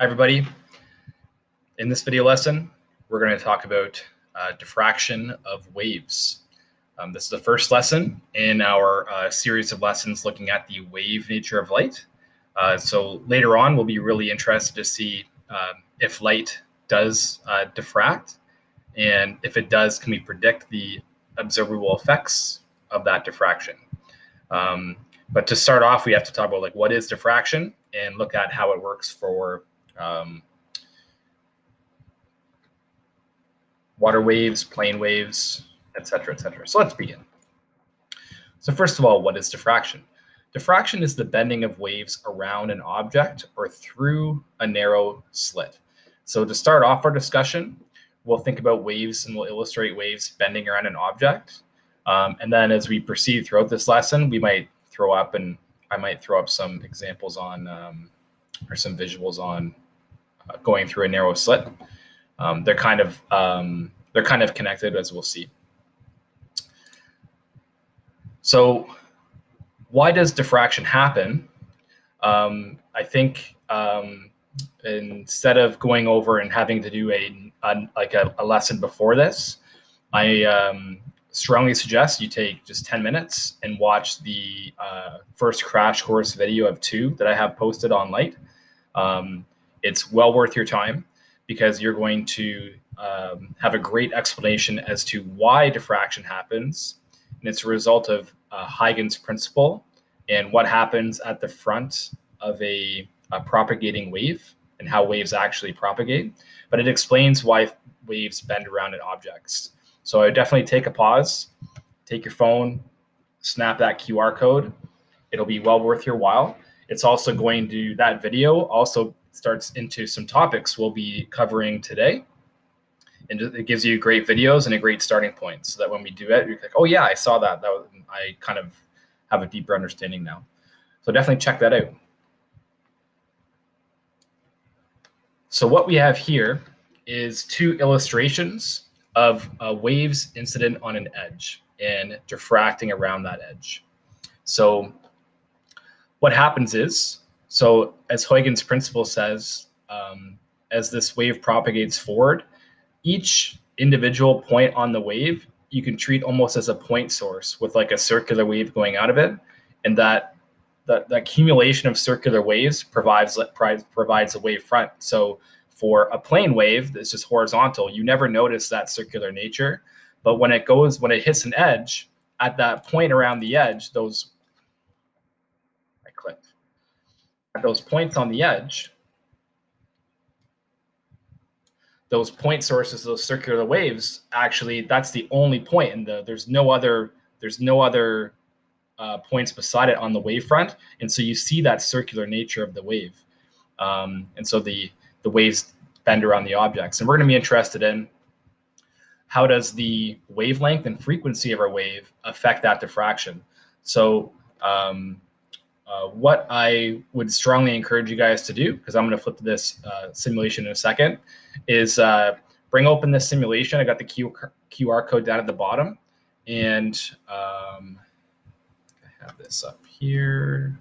Hi everybody. In this video lesson, we're going to talk about diffraction of waves. This is the first lesson in our series of lessons looking at the wave nature of light. So later on, we'll be really interested to see if light does diffract, and if it does, can we predict the observable effects of that diffraction? But to start off, we have to talk about what is diffraction and look at how it works for water waves, plane waves, etc., etc. So let's begin. So first of all, what is diffraction? Diffraction is the bending of waves around an object or through a narrow slit. So to start off our discussion, we'll think about waves and we'll illustrate waves bending around an object. And then as we proceed throughout this lesson, we might throw up, and I might throw up some examples on or some visuals on going through a narrow slit. They're kind of connected, as we'll see. So why does diffraction happen? I think instead of going over and having to do a lesson before this, I strongly suggest you take just 10 minutes and watch the first crash course video of 2 that I have posted on light. It's well worth your time, because you're going to have a great explanation as to why diffraction happens. And it's a result of Huygens principle and what happens at the front of a propagating wave and how waves actually propagate. But it explains why waves bend around in objects. So I would definitely take a pause, take your phone, snap that QR code. It'll be well worth your while. It's also going to, that video also starts into some topics we'll be covering today. And it gives you great videos and a great starting point, so that when we do it, you're like, oh yeah, I saw that. I kind of have a deeper understanding now. So definitely check that out. So what we have here is 2 illustrations of waves incident on an edge and diffracting around that edge. So what happens is, so as Huygens principle says, as this wave propagates forward, each individual point on the wave you can treat almost as a point source with like a circular wave going out of it, and that the accumulation of circular waves provides a wavefront. So for a plane wave that's just horizontal, you never notice that circular nature, but when it hits an edge, at that point around the edge, those points on the edge, those point sources, those circular waves, actually, that's the only point, and there's no other points beside it on the wavefront, and so you see that circular nature of the wave, and so the waves bend around the objects. And we're going to be interested in how does the wavelength and frequency of our wave affect that diffraction. So what I would strongly encourage you guys to do, because I'm going to flip to this simulation in a second, is bring open this simulation. I got the QR code down at the bottom, and I have this up here.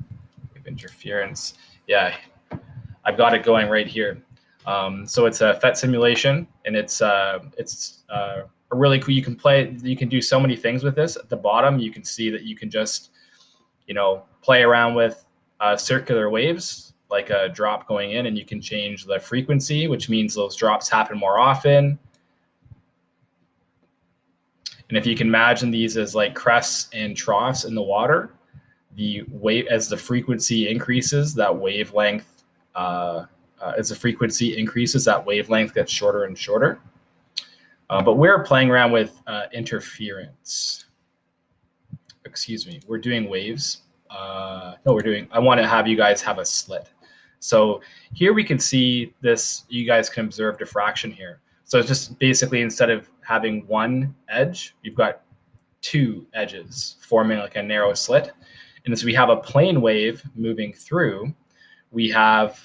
We have interference. Yeah, I've got it going right here. So it's a FET simulation, and it's a really cool. You can do so many things with this. At the bottom, you can see that you can just play around with circular waves, like a drop going in, and you can change the frequency, which means those drops happen more often. And if you can imagine these as like crests and troughs in the water, as the frequency increases, that wavelength gets shorter and shorter. But we're playing around with interference. Excuse me, we're doing waves. I want to have you guys have a slit. So here we can see this, you guys can observe diffraction here. So it's just basically, instead of having one edge, you've got 2 edges forming like a narrow slit. And as we have a plane wave moving through, we have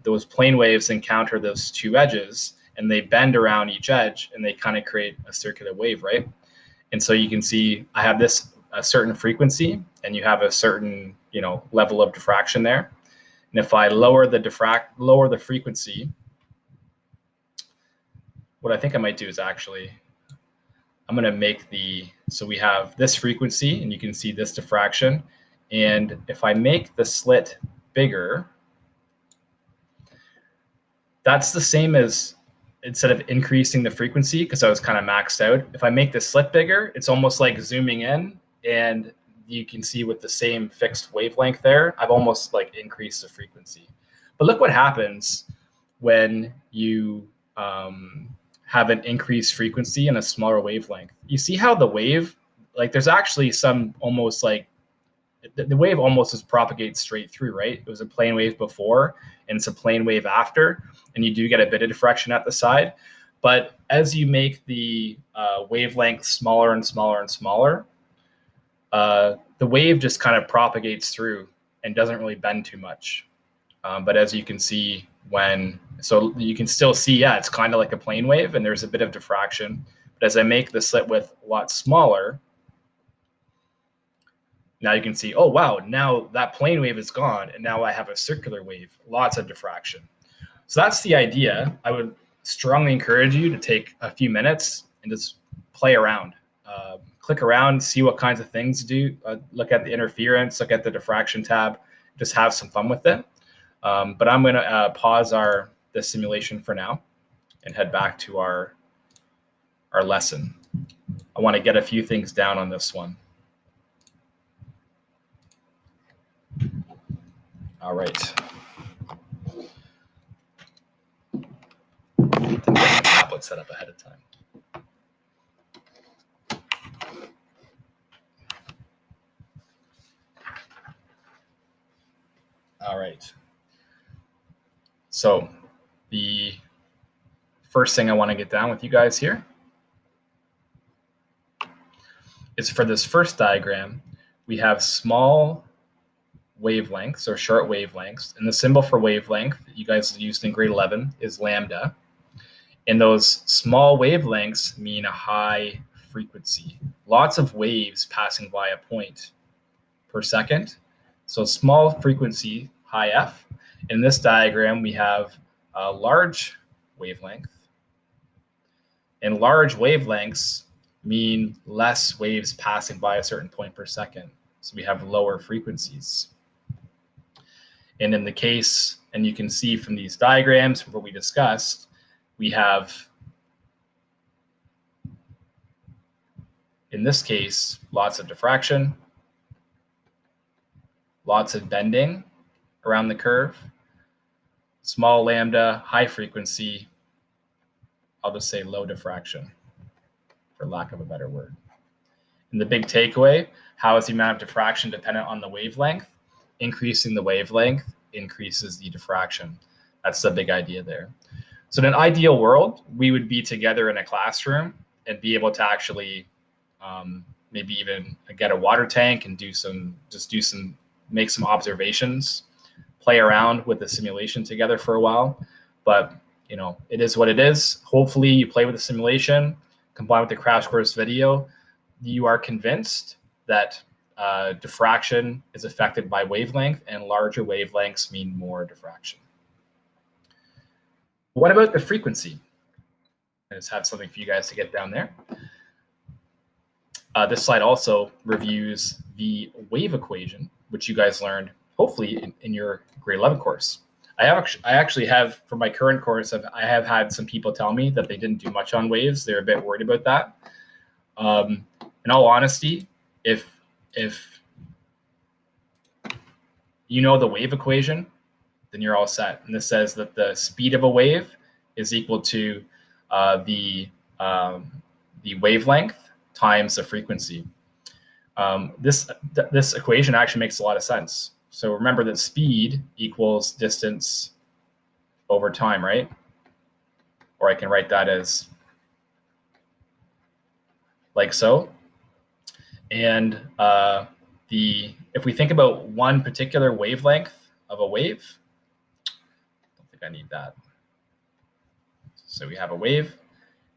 those plane waves encounter those 2 edges, and they bend around each edge, and they kind of create a circular wave, right? And so you can see I have a certain frequency, and you have a certain level of diffraction there. And if I lower the frequency, what I think I might do is actually, I'm going to make so we have this frequency, and you can see this diffraction. And if I make the slit bigger, that's the same as, instead of increasing the frequency, because I was kind of maxed out, if I make the slit bigger, it's almost like zooming in, and you can see with the same fixed wavelength there, I've almost like increased the frequency. But look what happens when you have an increased frequency and a smaller wavelength. You see how the wave, like there's actually some almost like, the wave almost just propagates straight through, right? It was a plane wave before, and it's a plane wave after, and you do get a bit of diffraction at the side. But as you make the wavelength smaller and smaller and smaller, the wave just kind of propagates through and doesn't really bend too much. But as you can see, so you can still see, yeah, it's kind of like a plane wave, and there's a bit of diffraction. But as I make the slit width a lot smaller, now you can see, oh, wow, now that plane wave is gone, and now I have a circular wave, lots of diffraction. So that's the idea. I would strongly encourage you to take a few minutes and just play around. Click around, see what kinds of things do. Look at the interference, look at the diffraction tab, just have some fun with it. But I'm going to pause the simulation for now and head back to our lesson. I want to get a few things down on this one. All right. Didn't get the tablet set up ahead of time. All right. So the first thing I want to get down with you guys here is, for this first diagram, we have small wavelengths or short wavelengths, and the symbol for wavelength that you guys used in grade 11 is lambda. And those small wavelengths mean a high frequency, lots of waves passing by a point per second. So small frequency, high F. In this diagram, we have a large wavelength, and large wavelengths mean less waves passing by a certain point per second. So we have lower frequencies. And in the case, and you can see from these diagrams, from what we discussed, we have, in this case, lots of diffraction, lots of bending around the curve, small lambda, high frequency, I'll just say low diffraction, for lack of a better word. And the big takeaway, how is the amount of diffraction dependent on the wavelength? Increasing the wavelength increases the diffraction. That's the big idea there. So in an ideal world, we would be together in a classroom and be able to actually maybe even get a water tank and make some observations, play around with the simulation together for a while. But you know, it is what it is. Hopefully you play with the simulation, combined with the crash course video, you are convinced that diffraction is affected by wavelength, and larger wavelengths mean more diffraction. What about the frequency? I just have something for you guys to get down there. This slide also reviews the wave equation, which you guys learned hopefully in your grade 11 course. I actually have, for my current course, I have had some people tell me that they didn't do much on waves. They're a bit worried about that. In all honesty, if you know the wave equation, then you're all set. And this says that the speed of a wave is equal to the wavelength times the frequency. This equation actually makes a lot of sense. So remember that speed equals distance over time, right? Or I can write that as like so. And if we think about one particular wavelength of a wave, I don't think I need that. So we have a wave.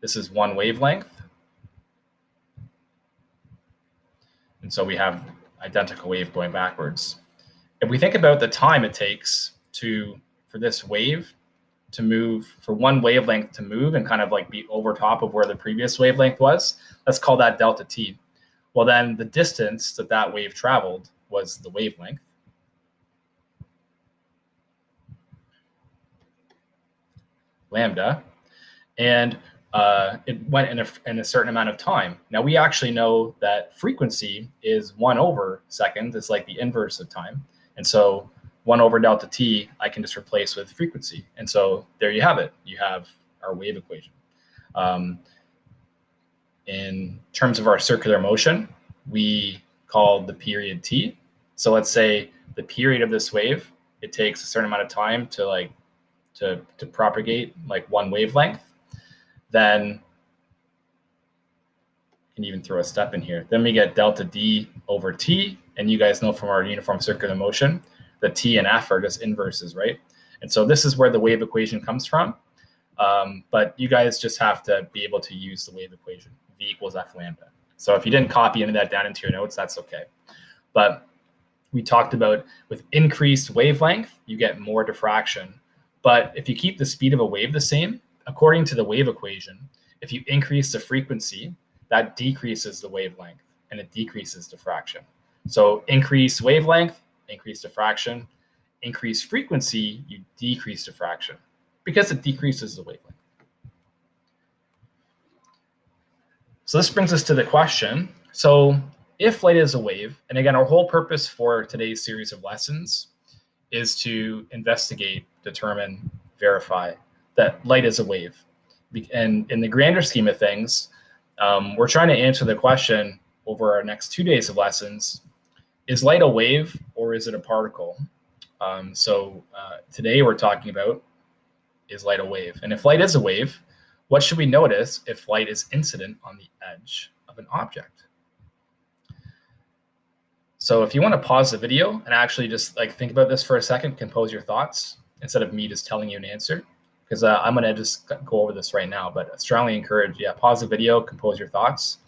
This is one wavelength. And so we have identical wave going backwards. If we think about the time it takes for this wave to move, for one wavelength to move and kind of like be over top of where the previous wavelength was, let's call that delta t. Well, then the distance that that wave traveled was the wavelength. Lambda. And it went in a certain amount of time. Now we actually know that frequency is 1 over seconds. It's like the inverse of time. And so 1 over delta t, I can just replace with frequency. And so there you have it. You have our wave equation. In terms of our circular motion, we call the period t. So let's say the period of this wave, it takes a certain amount of time to propagate like one wavelength. Then you can even throw a step in here. Then we get delta d over t. And you guys know from our uniform circular motion, the t and f are just inverses, right? And so this is where the wave equation comes from. But you guys just have to be able to use the wave equation, v equals f lambda. So if you didn't copy any of that down into your notes, that's okay. But we talked about with increased wavelength, you get more diffraction. But if you keep the speed of a wave the same, according to the wave equation, if you increase the frequency, that decreases the wavelength and it decreases diffraction. So increase wavelength, increase diffraction, increase frequency, you decrease diffraction because it decreases the wavelength. So this brings us to the question. So if light is a wave, and again, our whole purpose for today's series of lessons is to investigate, determine, verify that light is a wave. And in the grander scheme of things, we're trying to answer the question over our next 2 days of lessons, is light a wave or is it a particle? Today we're talking about, is light a wave? And if light is a wave, what should we notice if light is incident on the edge of an object? So if you want to pause the video and actually just like think about this for a second, compose your thoughts instead of me just telling you an answer, because I'm going to just go over this right now, but I strongly encourage, pause the video, compose your thoughts.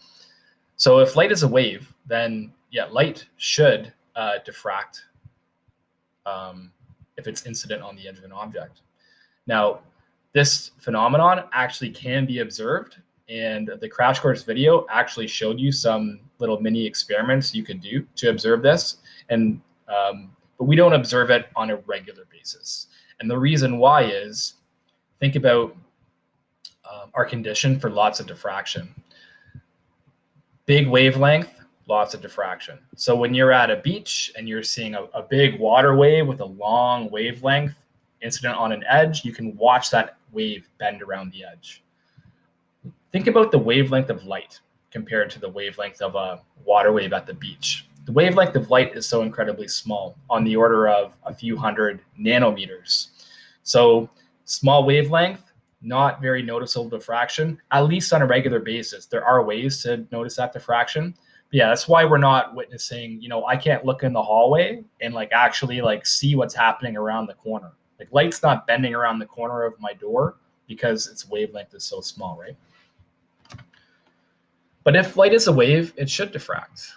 So if light is a wave, then light should diffract if it's incident on the edge of an object. Now, this phenomenon actually can be observed, and the crash course video actually showed you some little mini experiments you could do to observe this, but we don't observe it on a regular basis. And the reason why is, think about our condition for lots of diffraction. Big wavelength, lots of diffraction. So when you're at a beach and you're seeing a big water wave with a long wavelength incident on an edge, you can watch that wave bend around the edge. Think about the wavelength of light compared to the wavelength of a water wave at the beach. The wavelength of light is so incredibly small, on the order of a few hundred nanometers. So small wavelength, not very noticeable diffraction, at least on a regular basis. There are ways to notice that diffraction. But that's why we're not witnessing, I can't look in the hallway and actually see what's happening around the corner. Light's not bending around the corner of my door because its wavelength is so small, right? But if light is a wave, it should diffract.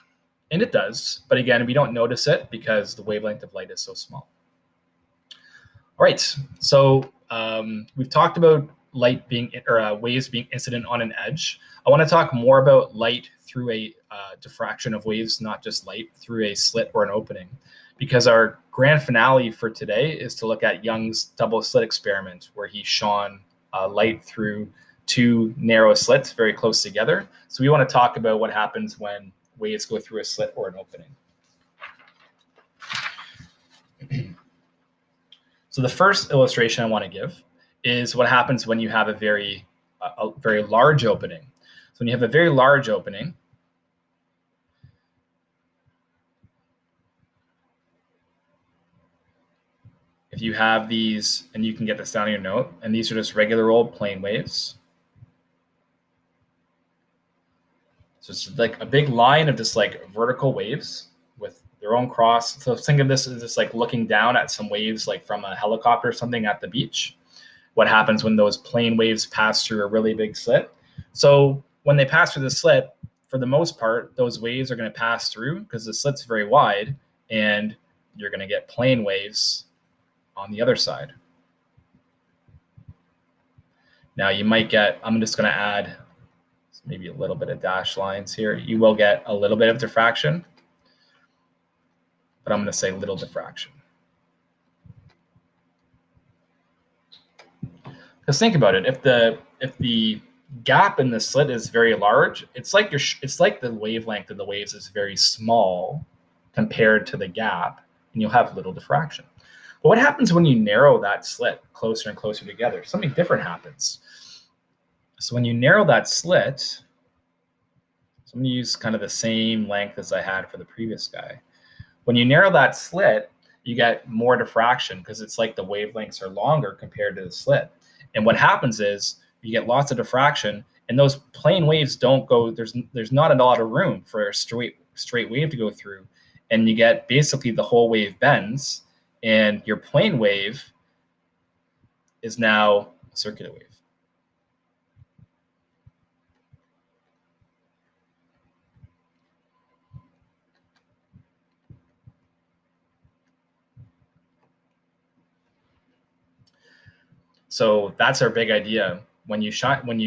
And it does. But again, we don't notice it because the wavelength of light is so small. All right. So we've talked about light being, or waves being incident on an edge. I want to talk more about light through a diffraction of waves, not just light, through a slit or an opening. Because our grand finale for today is to look at Young's double slit experiment, where he shone light through two narrow slits very close together. So we want to talk about what happens when waves go through a slit or an opening. So the first illustration I want to give is what happens when you have a very large opening. So when you have a very large opening, if you have these, and you can get this down in your note, and these are just regular old plane waves. So it's like a big line of just vertical waves with their own cross. So think of this as just looking down at some waves from a helicopter or something at the beach. What happens when those plane waves pass through a really big slit? So when they pass through the slit, for the most part, those waves are going to pass through because the slit's very wide, and you're going to get plane waves on the other side. Now you might get, I'm just going to add maybe a little bit of dashed lines here. You will get a little bit of diffraction, but I'm going to say little diffraction. Because think about it, if the gap in the slit is very large, it's like the wavelength of the waves is very small compared to the gap, and you'll have little diffraction. But what happens when you narrow that slit closer and closer together? Something different happens. So when you narrow that slit, so I'm going to use kind of the same length as I had for the previous guy. When you narrow that slit, you get more diffraction because it's like the wavelengths are longer compared to the slit. And what happens is you get lots of diffraction, and those plane waves don't go, there's not a lot of room for a straight wave to go through. And you get basically the whole wave bends, and your plane wave is now a circular wave. So that's our big idea. When you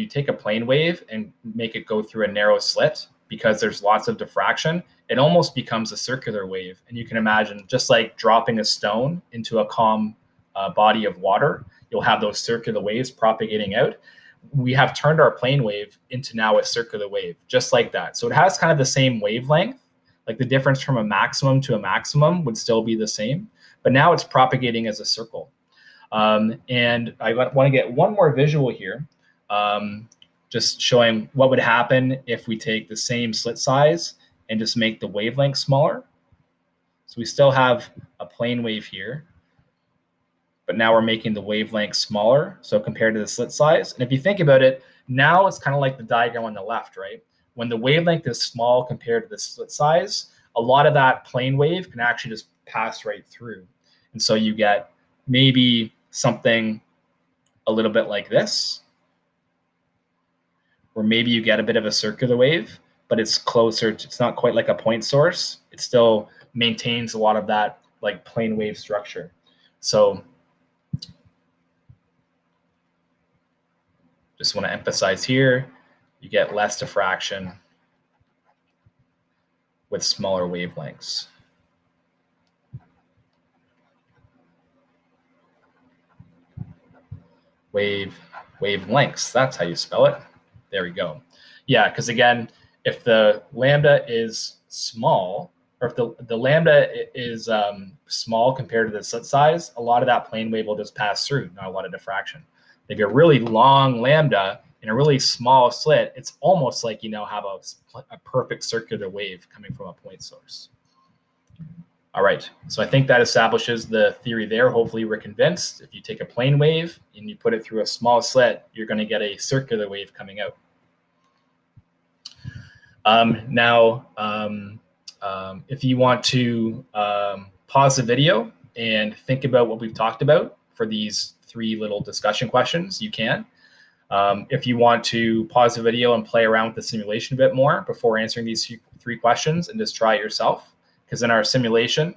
take a plane wave and make it go through a narrow slit, because there's lots of diffraction, it almost becomes a circular wave. And you can imagine, just like dropping a stone into a calm body of water, you'll have those circular waves propagating out. We have turned our plane wave into now a circular wave, just like that. So it has kind of the same wavelength, like the difference from a maximum to a maximum would still be the same, but now it's propagating as a circle. And I want to get one more visual here, just showing what would happen if we take the same slit size and just make the wavelength smaller. So we still have a plane wave here, but now we're making the wavelength smaller, so compared to the slit size. And if you think about it, now it's kind of like the diagram on the left, right? When the wavelength is small compared to the slit size, a lot of that plane wave can actually just pass right through. And so you get maybe something a little bit like this, or maybe you get a bit of a circular wave, but it's closer to, it's not quite like a point source. It still maintains a lot of that like plane wave structure. So just want to emphasize here, you get less diffraction with smaller wavelengths. Wavelengths, that's how you spell it. There we go. Yeah, because again, if the lambda is small, or if the lambda is small compared to the slit size, a lot of that plane wave will just pass through, not a lot of diffraction. If you're really long lambda in a really small slit, it's almost like you now have a perfect circular wave coming from a point source. All right, so I think that establishes the theory there. Hopefully we're convinced. If you take a plane wave and you put it through a small slit, you're going to get a circular wave coming out. If you want to pause the video and think about what we've talked about for these 3 little discussion questions, you can. If you want to pause the video and play around with the simulation a bit more before answering these 3 questions and just try it yourself, because in our simulation,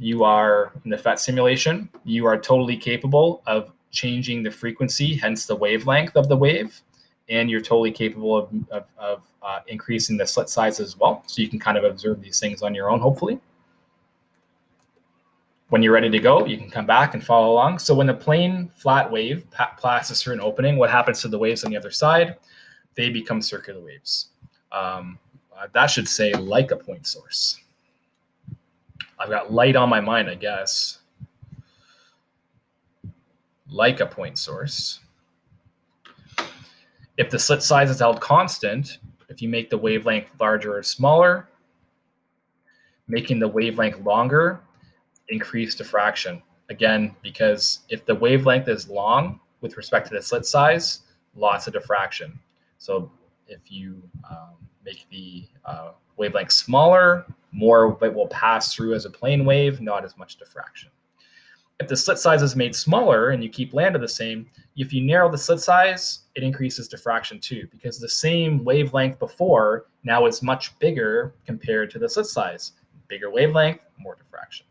in the FET simulation, you are totally capable of changing the frequency, hence the wavelength of the wave, and you're totally capable of increasing the slit size as well. So you can kind of observe these things on your own, hopefully. When you're ready to go, you can come back and follow along. So when the plane flat wave passes through an opening, what happens to the waves on the other side? They become circular waves. That should say like a point source. I've got light on my mind, I guess. Like a point source. If the slit size is held constant, if you make the wavelength larger or smaller, making the wavelength longer, increase diffraction. Again, because if the wavelength is long with respect to the slit size, lots of diffraction. So if you make the wavelength smaller, more of it will pass through as a plane wave, not as much diffraction. If the slit size is made smaller and you keep lambda the same, if you narrow the slit size, it increases diffraction too, because the same wavelength before now is much bigger compared to the slit size. Bigger wavelength, more diffraction.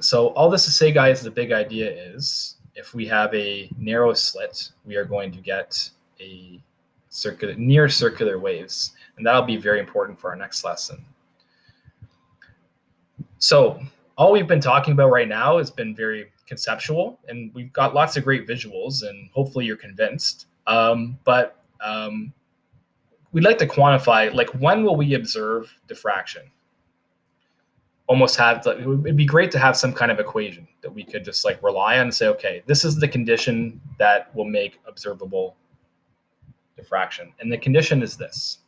So all this to say, guys, the big idea is if we have a narrow slit, we are going to get a near circular waves, and that'll be very important for our next lesson. So all we've been talking about right now has been very conceptual, and we've got lots of great visuals, and hopefully you're convinced. But we'd like to quantify, like, when will we observe diffraction? Almost have, it'd be great to have some kind of equation that we could just like rely on and say, okay, this is the condition that will make observable diffraction. And the condition is this.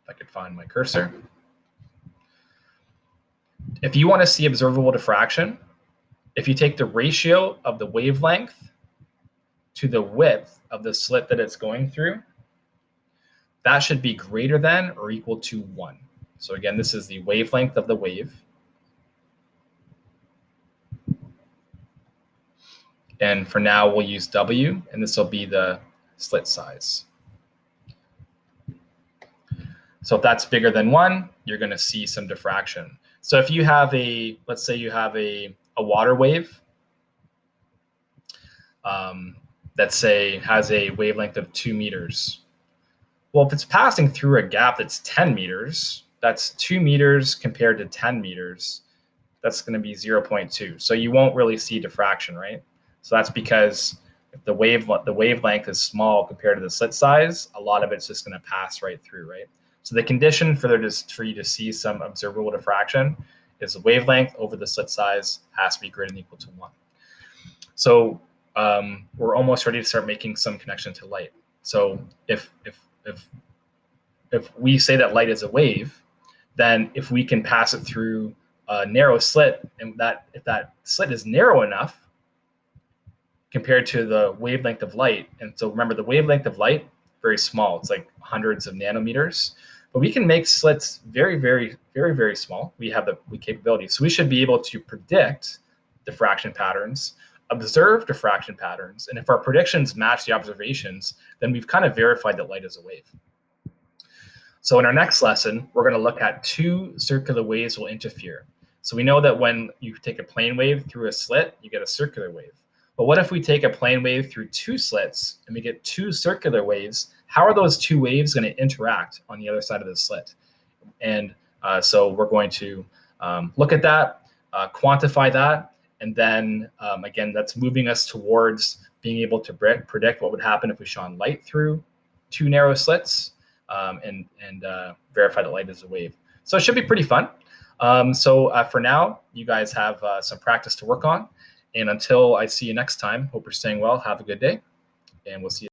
If I could find my cursor. If you want to see observable diffraction, if you take the ratio of the wavelength to the width of the slit that it's going through, that should be greater than or equal to 1. So again, this is the wavelength of the wave. And for now, we'll use W, and this will be the slit size. So if that's bigger than 1, you're going to see some diffraction. So if you have a, let's say you have a water wave that, say, has a wavelength of 2 meters. Well, if it's passing through a gap that's 10 meters, that's 2 meters compared to 10 meters. That's going to be 0.2. So you won't really see diffraction, right? So that's because if the wavelength is small compared to the slit size, a lot of it's just going to pass right through, right? So the condition for you to see some observable diffraction is the wavelength over the slit size has to be greater than or equal to 1. So we're almost ready to start making some connection to light. So if we say that light is a wave, then if we can pass it through a narrow slit, and if that slit is narrow enough compared to the wavelength of light, and so remember the wavelength of light, very small, it's like hundreds of nanometers, but we can make slits very, very, very, very small. We have the capability. So we should be able to predict diffraction patterns, observe diffraction patterns, and if our predictions match the observations, then we've kind of verified that light is a wave. So in our next lesson, we're going to look at 2 circular waves will interfere. So we know that when you take a plane wave through a slit, you get a circular wave. But what if we take a plane wave through 2 slits and we get 2 circular waves? How are those 2 waves going to interact on the other side of the slit? And so we're going to look at that, quantify that, and then again, that's moving us towards being able to predict what would happen if we shone light through 2 narrow slits. And verify that light is a wave. So it should be pretty fun. So for now, you guys have some practice to work on. And until I see you next time, hope you're staying well. Have a good day, and we'll see you.